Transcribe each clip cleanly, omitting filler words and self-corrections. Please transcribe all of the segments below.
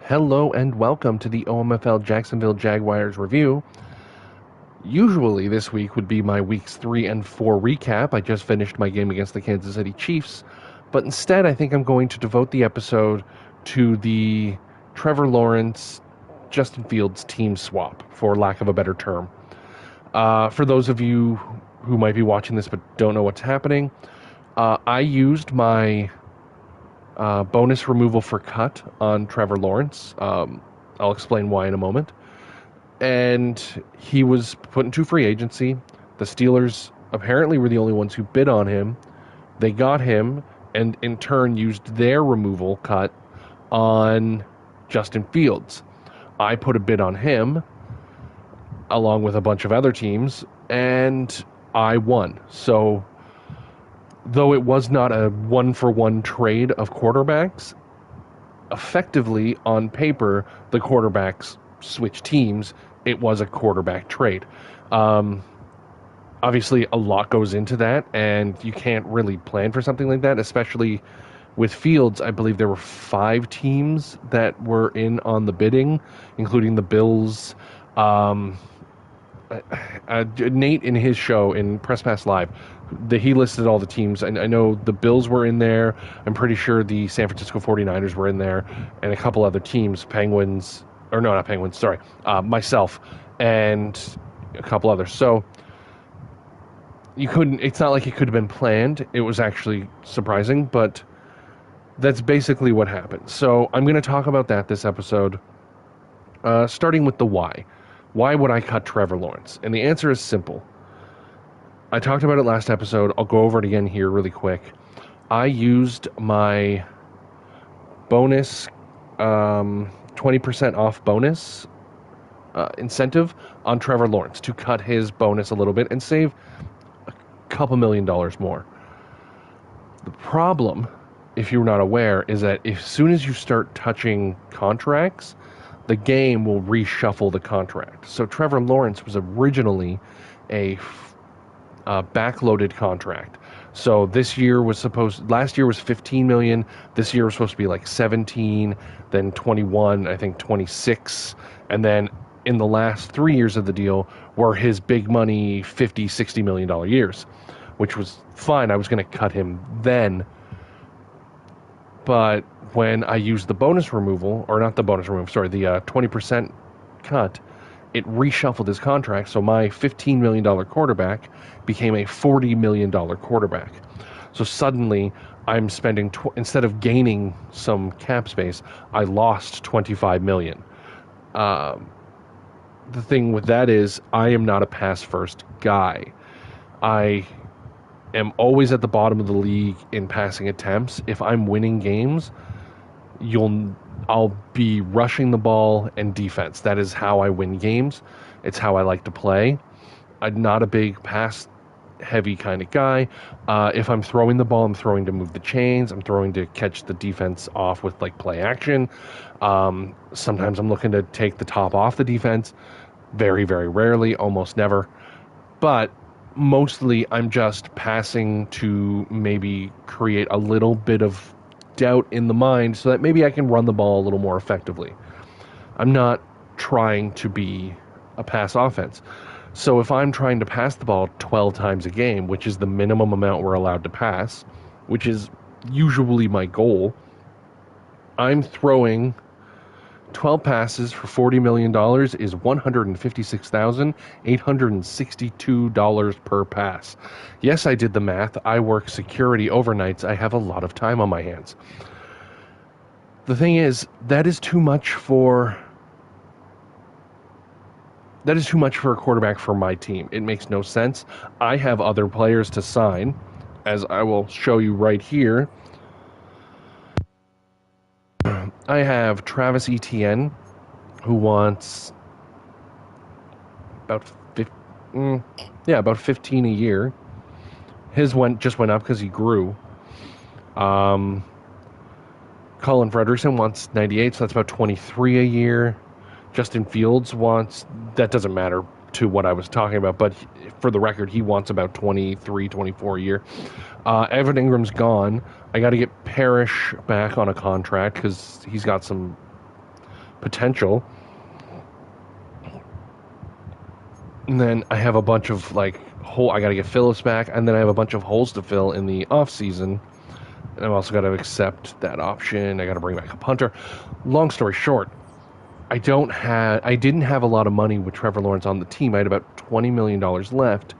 Hello and welcome to the OMFL Jacksonville Jaguars review. Usually this week would be my weeks 3 and 4 recap. I just finished my game against the Kansas City Chiefs, but instead I think I'm going to devote the episode to the Trevor Lawrence, Justin Fields team swap, for lack of a better term. For those of you who might be watching this but don't know what's happening, I used my bonus removal for cut on Trevor Lawrence. I'll explain why in a moment. And he was put into free agency. The Steelers apparently were the only ones who bid on him. They got him and in turn used their removal cut on Justin Fields. I put a bid on him along with a bunch of other teams and I won. So though it was not a one-for-one trade of quarterbacks, effectively, on paper, the quarterbacks switched teams. It was a quarterback trade. Obviously, a lot goes into that, and you can't really plan for something like that, especially with Fields. I believe there were 5 teams that were in on the bidding, including the Bills. Nate, in his show, in Press Pass Live, he listed all the teams. I know the Bills were in there. I'm pretty sure the San Francisco 49ers were in there, and a couple other teams, myself, and a couple others. So it's not like it could have been planned. It was actually surprising, but that's basically what happened. So I'm going to talk about that this episode, starting with the why. Why would I cut Trevor Lawrence? And the answer is simple. I talked about it last episode. I'll go over it again here really quick. I used my bonus, 20% off bonus incentive on Trevor Lawrence to cut his bonus a little bit and save a couple $1 million more. The problem, if you're not aware, is that as soon as you start touching contracts, the game will reshuffle the contract. So Trevor Lawrence was originally a backloaded contract. So last year was 15 million. This year was supposed to be like 17, then 21, I think 26. And then in the last 3 years of the deal were his big money $50-60 million years, which was fine. I was going to cut him then. But when I used the bonus removal, or not the bonus removal, sorry, the 20% cut, it reshuffled his contract, so my $15 million quarterback became a $40 million quarterback. So suddenly, I'm spending, instead of gaining some cap space, I lost $25 million. The thing with that is, I am not a pass-first guy. I am always at the bottom of the league in passing attempts. If I'm winning games, I'll be rushing the ball and defense. That is how I win games. It's how I like to play. I'm not a big pass-heavy kind of guy. If I'm throwing the ball, I'm throwing to move the chains. I'm throwing to catch the defense off with play action. Sometimes I'm looking to take the top off the defense. Very, very rarely, almost never. But mostly I'm just passing to maybe create a little bit of doubt in the mind so that maybe I can run the ball a little more effectively. I'm not trying to be a pass offense. So if I'm trying to pass the ball 12 times a game, which is the minimum amount we're allowed to pass, which is usually my goal, I'm throwing 12 passes for $40 million is $156,862 per pass. Yes, I did the math. I work security overnights. I have a lot of time on my hands. The thing is, that is too much for a quarterback for my team. It makes no sense. I have other players to sign as I will show you right here. I have Travis Etienne, who wants about about 15 a year. His just went up because he grew. Colin Frederiksen wants 98, so that's about 23 a year. Justin Fields wants, that doesn't matter to what I was talking about, but for the record, he wants about 23, 24 a year. Evan Ingram's gone. I got to get Parrish back on a contract because he's got some potential. And then I have a bunch of I got to get Phillips back, and then I have a bunch of holes to fill in the off season. And I've also got to accept that option. I got to bring back a punter. Long story short, I didn't have a lot of money with Trevor Lawrence on the team. I had about $20 million left.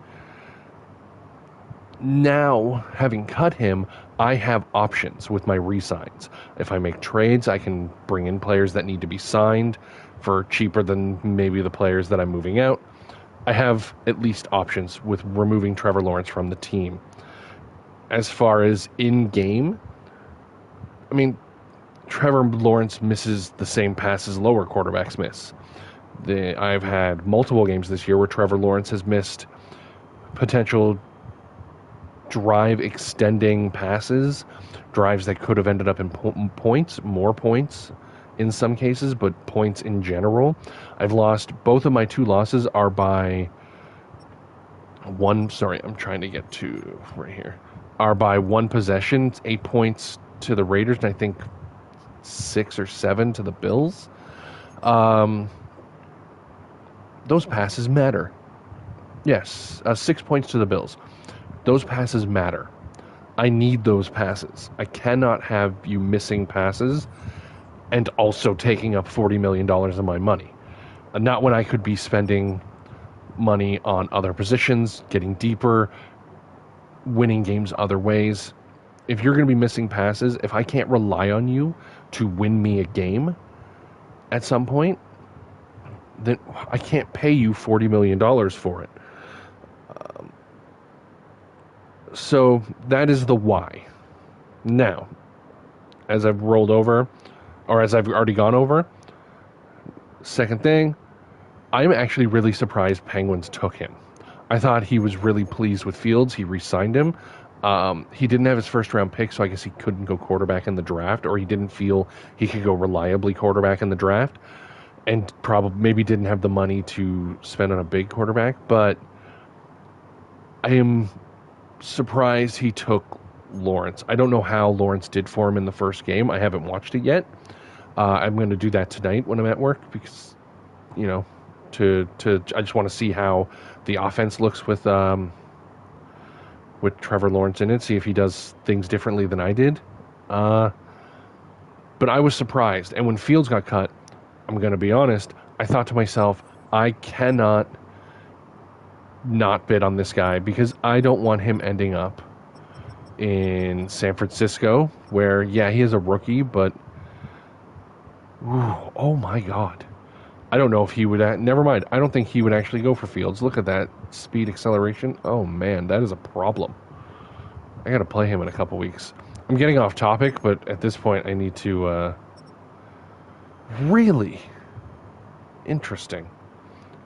Now, having cut him, I have options with my re-signs. If I make trades, I can bring in players that need to be signed for cheaper than maybe the players that I'm moving out. I have at least options with removing Trevor Lawrence from the team. As far as in-game, I mean, Trevor Lawrence misses the same passes lower quarterbacks miss. I've had multiple games this year where Trevor Lawrence has missed potential drive extending passes, drives that could have ended up in points, more points in some cases, but points in general. I've lost, both of my 2 losses are by one, sorry, I'm trying to get to right here, are by 1 possession. It's 8 points to the Raiders, and I think 6 or 7 to the Bills. Those passes matter. Yes, 6 points to the Bills. Those passes matter. I need those passes. I cannot have you missing passes and also taking up $40 million of my money. Not when I could be spending money on other positions, getting deeper, winning games other ways. If you're going to be missing passes, if I can't rely on you to win me a game at some point, then I can't pay you $40 million for it. So that is the why. Now, as I've rolled over, or as I've already gone over, second thing, I'm actually really surprised Penguins took him. I thought he was really pleased with Fields. He re-signed him. He didn't have his first-round pick, so I guess he couldn't go quarterback in the draft, or he didn't feel he could go reliably quarterback in the draft, and probably maybe didn't have the money to spend on a big quarterback. But I am surprised he took Lawrence. I don't know how Lawrence did for him in the first game. I haven't watched it yet. I'm going to do that tonight when I'm at work because, I just want to see how the offense looks with Trevor Lawrence in it, see if he does things differently than I did. But I was surprised. And when Fields got cut, I'm going to be honest, I thought to myself, I cannot not bid on this guy because I don't want him ending up in San Francisco where, yeah, he is a rookie, but oh my God. I don't know if he would, never mind. I don't think he would actually go for Fields. Look at that speed acceleration. Oh man, that is a problem. I got to play him in a couple weeks. I'm getting off topic, but at this point I need to, really interesting.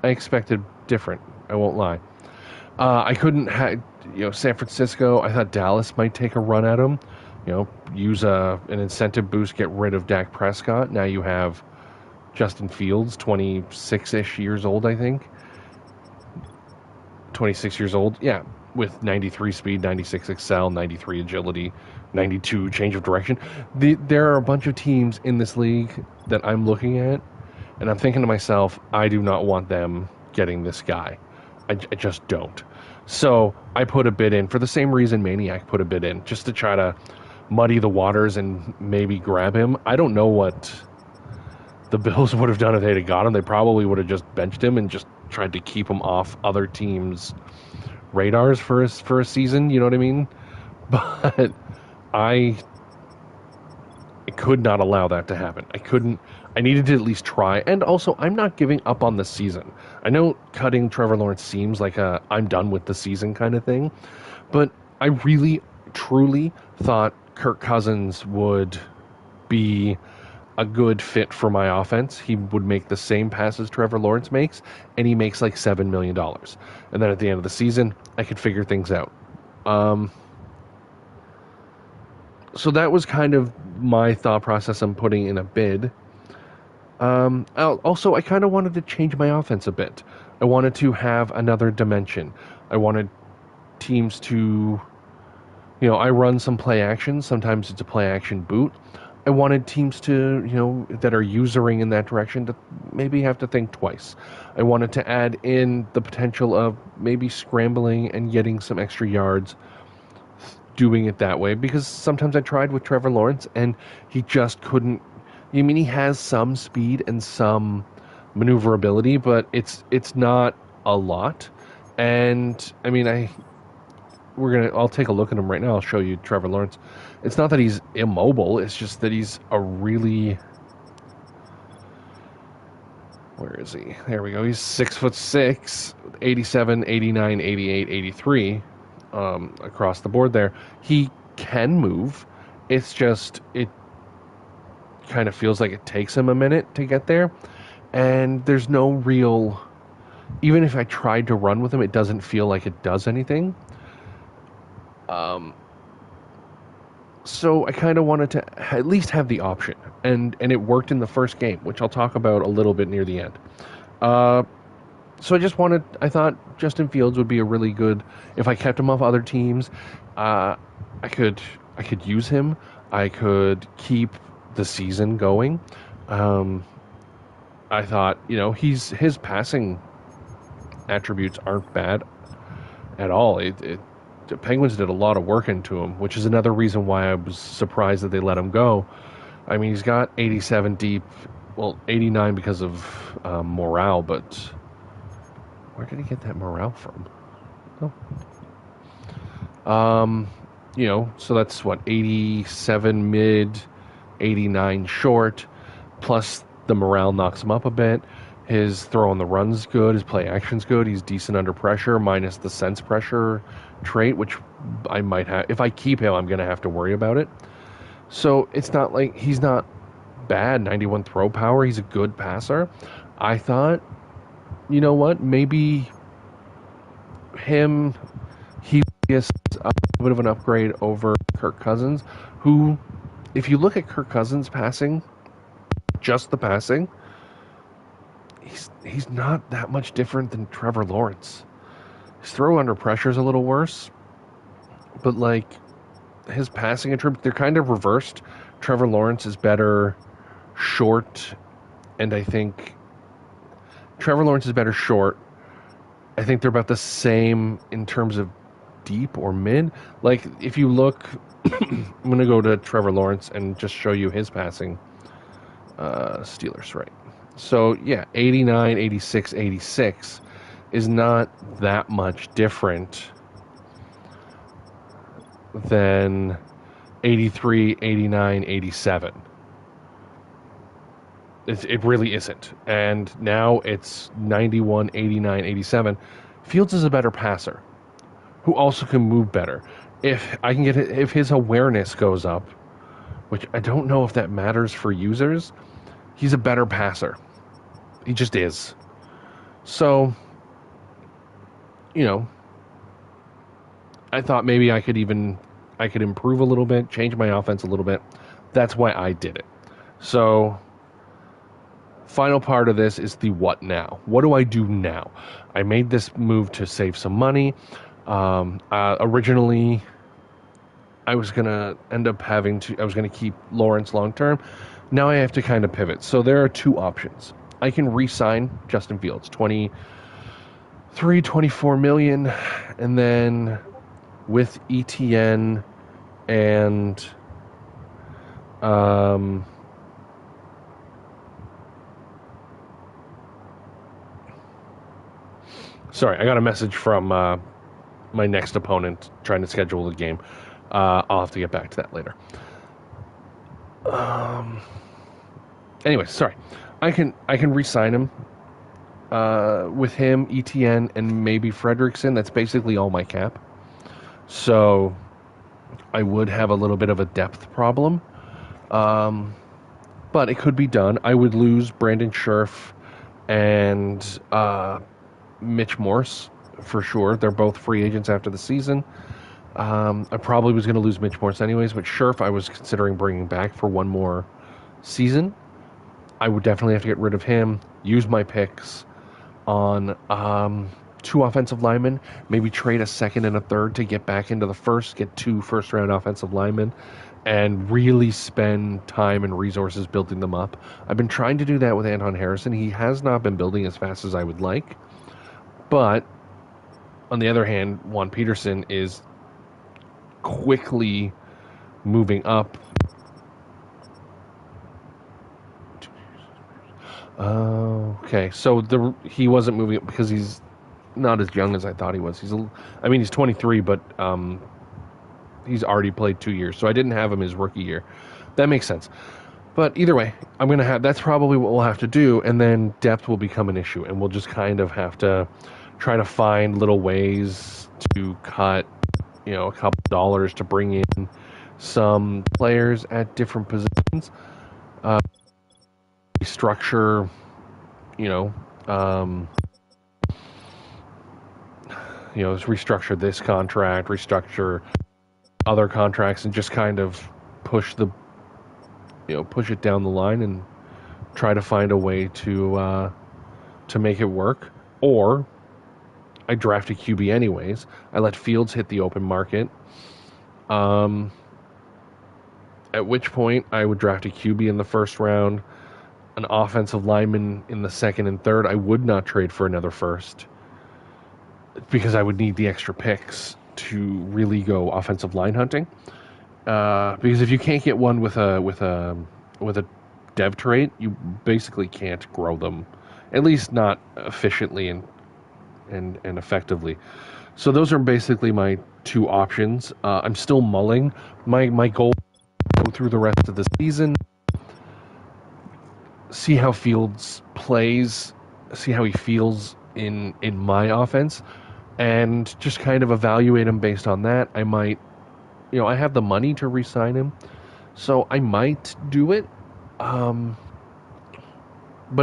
I expected different. I won't lie. I couldn't San Francisco. I thought Dallas might take a run at him. Use an incentive boost, get rid of Dak Prescott. Now you have Justin Fields, 26-ish years old, I think. 26 years old, yeah, with 93 speed, 96 excel, 93 agility, 92 change of direction. There are a bunch of teams in this league that I'm looking at, and I'm thinking to myself, I do not want them getting this guy. I just don't. So I put a bid in for the same reason Maniac put a bid in, just to try to muddy the waters and maybe grab him. I don't know what the Bills would have done if they'd have got him. They probably would have just benched him and just tried to keep him off other teams' radars for a season. You know what I mean? But I could not allow that to happen. I needed to at least try. And also, I'm not giving up on the season. I know cutting Trevor Lawrence seems like a I'm done with the season kind of thing, but I really truly thought Kirk Cousins would be a good fit for my offense, he would make the same passes Trevor Lawrence makes, and he makes like $7 million. And then at the end of the season, I could figure things out. So that was kind of my thought process on putting in a bid. Also, I kind of wanted to change my offense a bit. I wanted to have another dimension. I wanted teams to, I run some play action. Sometimes it's a play action boot. I wanted teams to, that are usering in that direction to maybe have to think twice. I wanted to add in the potential of maybe scrambling and getting some extra yards doing it that way, because sometimes I tried with Trevor Lawrence and he just couldn't. He has some speed and some maneuverability, but it's not a lot. And I'll take a look at him right now. I'll show you Trevor Lawrence. It's not that he's immobile, it's just that he's a really... Where is he? There we go. He's 6'6", 87, 89, 88, 83 across the board there. He can move. It's just, it kind of feels like it takes him a minute to get there. And there's no real... Even if I tried to run with him, it doesn't feel like it does anything. So I kind of wanted to at least have the option, and it worked in the first game, which I'll talk about a little bit near the end. So I thought Justin Fields would be a really good, if I kept him off other teams, I could use him. I could keep the season going. I thought, his passing attributes aren't bad at all. The Penguins did a lot of work into him, which is another reason why I was surprised that they let him go. He's got 87 deep, 89 because of morale, but where did he get that morale from? So that's 87 mid, 89 short, plus the morale knocks him up a bit. His throw on the run's good, his play action's good, he's decent under pressure, minus the sense pressure trait, which I might have. If I keep him, I'm going to have to worry about it. So it's not like he's not bad. 91 throw power, he's a good passer. I thought, you know what, maybe he is a bit of an upgrade over Kirk Cousins, who, if you look at Kirk Cousins' passing, just the passing, he's not that much different than Trevor Lawrence. His throw under pressure is a little worse, but his passing attributes, they're kind of reversed. Trevor Lawrence is better short, and I think Trevor Lawrence is better short. I think they're about the same in terms of deep or mid. If you look, I'm going to go to Trevor Lawrence and just show you his passing. Steelers, right. So, 89, 86, 86 is not that much different than 83, 89, 87. It really isn't. And now it's 91, 89, 87. Fields is a better passer who also can move better. If his awareness goes up, which I don't know if that matters for users, he's a better passer. He just is. So, I thought maybe I could improve a little bit, change my offense a little bit. That's why I did it. So, final part of this is the what now. What do I do now? I made this move to save some money. Originally, I was going to keep Lawrence long term. Now I have to kind of pivot. So there are two options. I can re-sign Justin Fields, 24 million, and then with ETN and sorry, I got a message from my next opponent trying to schedule the game. I'll have to get back to that later. Anyway, sorry. I can re-sign him. With him, ETN, and maybe Fredrickson. That's basically all my cap. So, I would have a little bit of a depth problem. But it could be done. I would lose Brandon Scherf and Mitch Morse for sure. They're both free agents after the season. I probably was going to lose Mitch Morse anyways, but Scherf I was considering bringing back for one more season. I would definitely have to get rid of him, use my picks on two offensive linemen, maybe trade a second and a third to get back into the first, get 2 first-round offensive linemen, and really spend time and resources building them up. I've been trying to do that with Anton Harrison. He has not been building as fast as I would like, but on the other hand, Juan Peterson is quickly moving up. Okay, so he wasn't moving up because he's not as young as I thought he was. He's 23, but he's already played 2 years, so I didn't have him his rookie year. That makes sense. But either way, that's probably what we'll have to do, and then depth will become an issue, and we'll just kind of have to try to find little ways to cut, a couple dollars to bring in some players at different positions. Restructure, restructure this contract, restructure other contracts, and just kind of push it down the line and try to find a way to make it work. Or I draft a QB anyways. I let Fields hit the open market. At which point I would draft a QB in the first round, an offensive lineman in the second and third. I would not trade for another first because I would need the extra picks to really go offensive line hunting. Because if you can't get one with a dev trait, you basically can't grow them, at least not efficiently and effectively. So those are basically my 2 options. I'm still mulling. My goal is to go through the rest of the season, see how Fields plays, see how he feels in my offense, and just kind of evaluate him based on that. I might, I have the money to re-sign him, so I might do it. But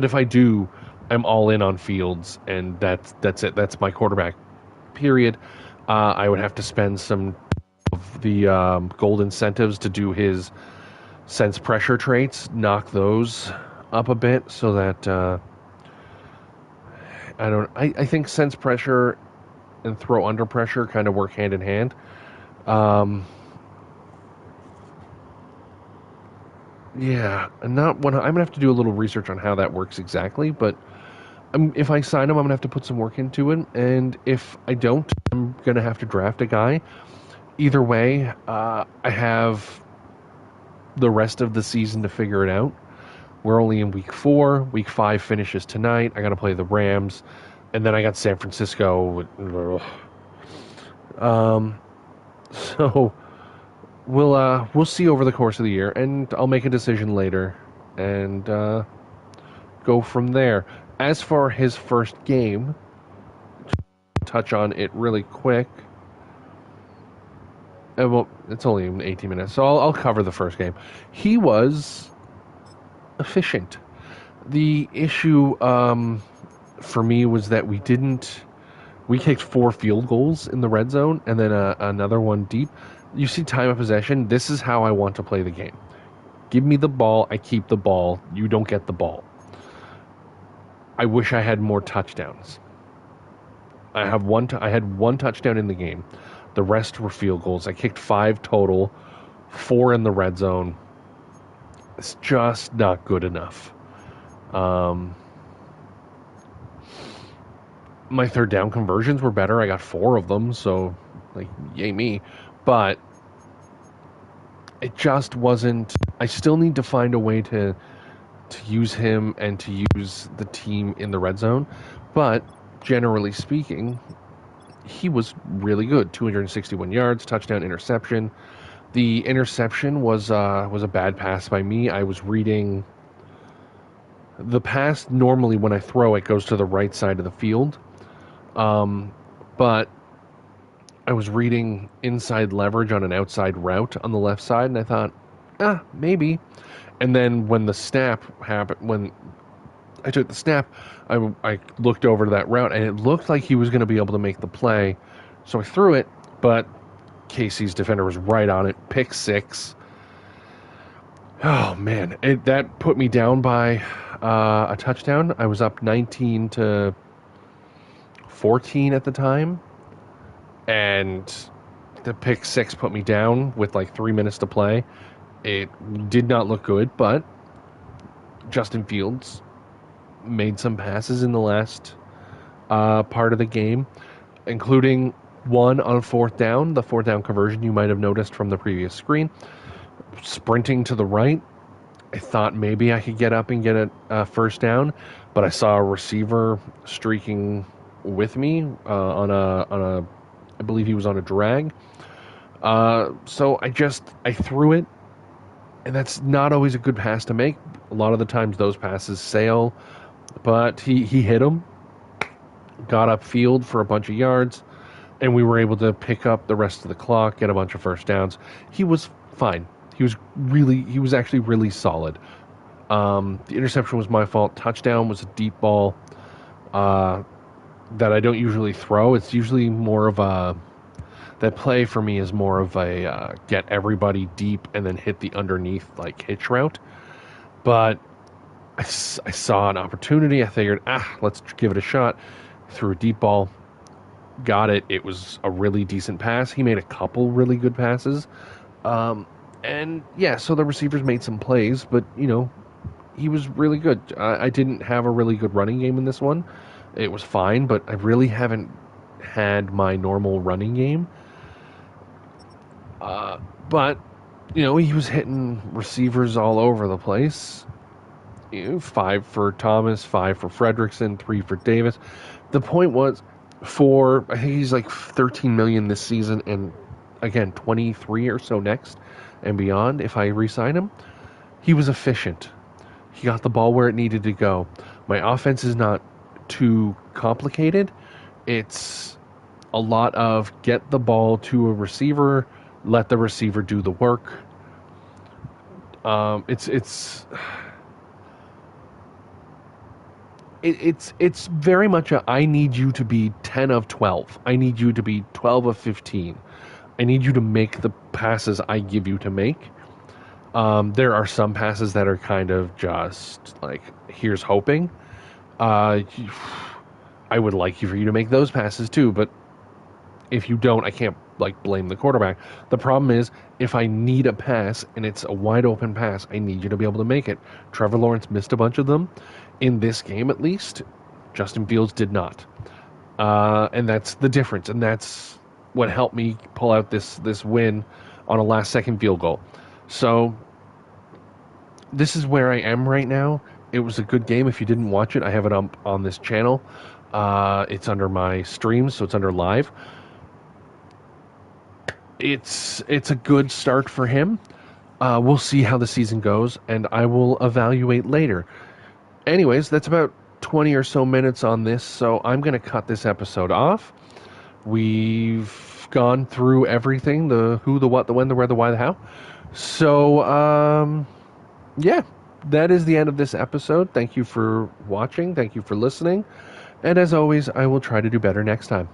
if I do, I'm all in on Fields, and that's it. That's my quarterback, period. I would have to spend some of the gold incentives to do his sense pressure traits, knock those up a bit so that I think sense pressure and throw under pressure kind of work hand in hand. I'm gonna have to do a little research on how that works exactly, but if I sign him, I'm gonna have to put some work into it, and if I don't, I'm gonna have to draft a guy. Either way, I have the rest of the season to figure it out. We're only in week 4. Week 5 finishes tonight. I got to play the Rams, and then I got San Francisco. So we'll see over the course of the year, and I'll make a decision later and go from there. As for his first game, touch on it really quick. Well, it's only 18 minutes, so I'll cover the first game. He was efficient. The issue for me was that we kicked 4 field goals in the red zone and then another one deep. You see time of possession. This is how I want to play the game. Give me the ball, I keep the ball, you don't get the ball. I wish I had more touchdowns. I had one touchdown in the game. The rest were field goals. I kicked 5 total, 4 in the red zone. It's just not good enough. My third down conversions were better. I got 4 of them, so yay me. But it just wasn't. I still need to find a way to use him and to use the team in the red zone. But generally speaking, he was really good. 261 yards, touchdown, interception. The interception was a bad pass by me. I was reading the pass. Normally, when I throw, it goes to the right side of the field. But I was reading inside leverage on an outside route on the left side, and I thought, maybe. And then when the snap happened, when I took the snap, I looked over to that route, and it looked like he was going to be able to make the play. So I threw it, but Casey's defender was right on it. Pick six. Oh, man. That put me down by a touchdown. I was up 19-14 at the time. And the pick six put me down with like 3 minutes to play. It did not look good, but Justin Fields made some passes in the last part of the game, including one on fourth down, the fourth down conversion you might have noticed from the previous screen. Sprinting to the right, I thought maybe I could get up and get a first down, but I saw a receiver streaking with me on a I believe he was on a drag. So I threw it, and that's not always a good pass to make. A lot of the times those passes sail, but he hit him, got upfield for a bunch of yards, and we were able to pick up the rest of the clock, get a bunch of first downs. He was fine. He was actually really solid. The interception was my fault. Touchdown was a deep ball that I don't usually throw. It's usually more of that play for me is more of a get everybody deep and then hit the underneath like hitch route. But I saw an opportunity. I figured, let's give it a shot. Threw a deep ball, got it. It was a really decent pass. He made a couple really good passes. And yeah, so the receivers made some plays, but he was really good. I didn't have a really good running game in this one. It was fine, but I really haven't had my normal running game. But, he was hitting receivers all over the place. 5 for Thomas, 5 for Fredrickson, 3 for Davis. The point was, I think he's like 13 million this season, and again, 23 or so next and beyond if I re-sign him. He was efficient. He got the ball where it needed to go. My offense is not too complicated. It's a lot of get the ball to a receiver, let the receiver do the work. It's very much I need you to be 10 of 12. I need you to be 12 of 15. I need you to make the passes I give you to make. There are some passes that are kind of just like, here's hoping. I would like for you to make those passes too, but if you don't, I can't blame the quarterback. The problem is, if I need a pass and it's a wide open pass, I need you to be able to make it. Trevor Lawrence missed a bunch of them in this game, at least. Justin Fields did not, and that's the difference. And that's what helped me pull out this win on a last second field goal. So this is where I am right now. It was a good game. If you didn't watch it, I have it up on this channel. It's under my streams, so it's under live. It's a good start for him. We'll see how the season goes, and I will evaluate later. Anyways, that's about 20 or so minutes on this, so I'm going to cut this episode off. We've gone through everything, the who, the what, the when, the where, the why, the how. So, yeah, that is the end of this episode. Thank you for watching. Thank you for listening. And as always, I will try to do better next time.